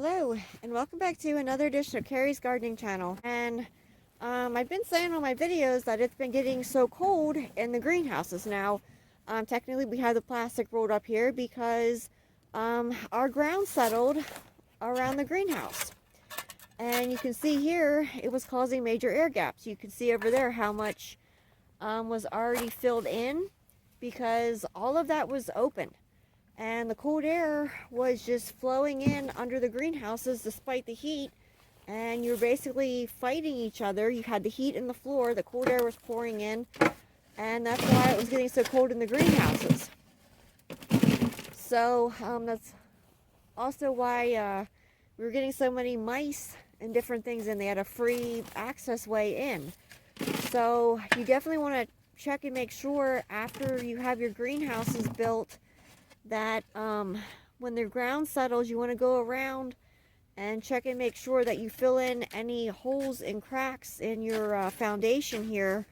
Hello, and welcome back to another edition of Carrie's Gardening Channel. And I've been saying on my videos that it's been getting so cold in the greenhouses now. Technically, we have the plastic rolled up here because our ground settled around the greenhouse. And you can see here, it was causing major air gaps. You can see over there how much was already filled in because all of that was open. And the cold air was just flowing in under the greenhouses despite the heat. And you were basically fighting each other. You had the heat in the floor, the cold air was pouring in. And that's why it was getting so cold in the greenhouses. So that's also why we were getting so many mice and different things, and they had a free access way in. So you definitely want to check and make sure after you have your greenhouses built that when the ground settles, you want to go around and check and make sure that you fill in any holes and cracks in your foundation here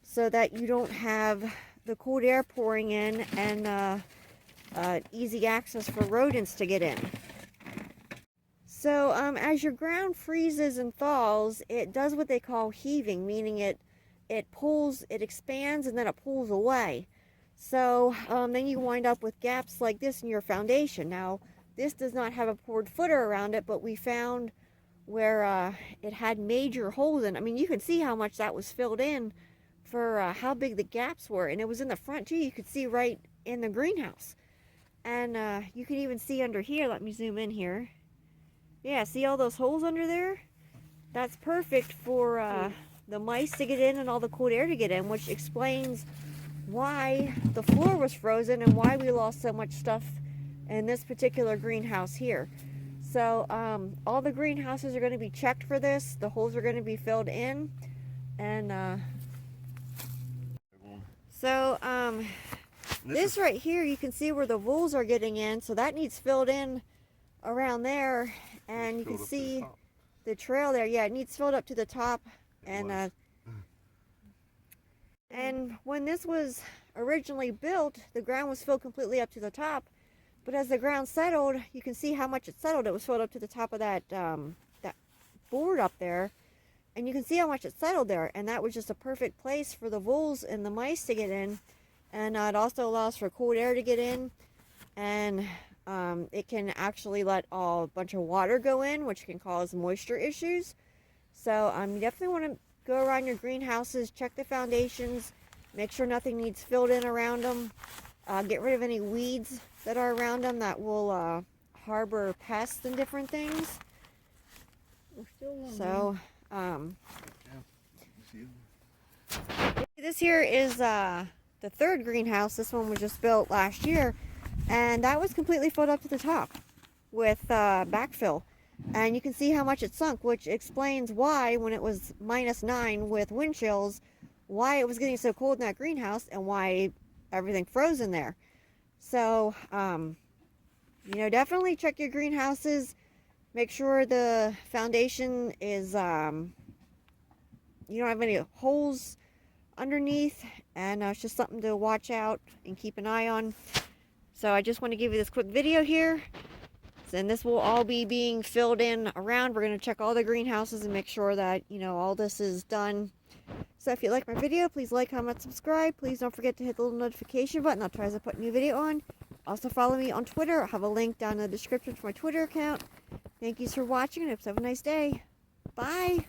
so that you don't have the cold air pouring in and easy access for rodents to get in. So as your ground freezes and thaws, it does what they call heaving, meaning it pulls, it expands, and then it pulls away. So then you wind up with gaps like this in your foundation. Now, this does not have a poured footer around it, but we found where it had major holes in it. I mean, you can see how much that was filled in for how big the gaps were. And it was in the front too. You could see right in the greenhouse. And you can even see under here. Let me zoom in here. Yeah, see all those holes under there? That's perfect for the mice to get in and all the cold air to get in, which explains why the floor was frozen and why we lost so much stuff in this particular greenhouse here. So all the greenhouses are going to be checked for this. The holes are going to be filled in, and this right here, you can see where the voles are getting in, so that needs filled in around there, and you can see the trail there. Yeah, it needs filled up to the top. And when this was originally built, the ground was filled completely up to the top. But as the ground settled, you can see how much it settled. It was filled up to the top of that that board up there. And you can see how much it settled there. And that was just a perfect place for the voles and the mice to get in. And it also allows for cold air to get in. And it can actually let a bunch of water go in, which can cause moisture issues. So you definitely want to go around your greenhouses, check the foundations, make sure nothing needs filled in around them. Get rid of any weeds that are around them that will harbor pests and different things. So, this here is the third greenhouse. This one was just built last year, and that was completely filled up to the top with backfill. And you can see how much it sunk, which explains why when it was -9 with wind chills, why it was getting so cold in that greenhouse and why everything froze in there. So, you know, definitely check your greenhouses. Make sure the foundation is, you don't have any holes underneath, and it's just something to watch out and keep an eye on. So I just want to give you this quick video here. And this will all be being filled in around. We're going to check all the greenhouses and make sure that, you know, all this is done. So if you like my video, please like, comment, subscribe. Please don't forget to hit the little notification button. I'll try to put a new video on. Also follow me on Twitter. I'll have a link down in the description for my Twitter account. Thank you for watching, and I hope you have a nice day. Bye.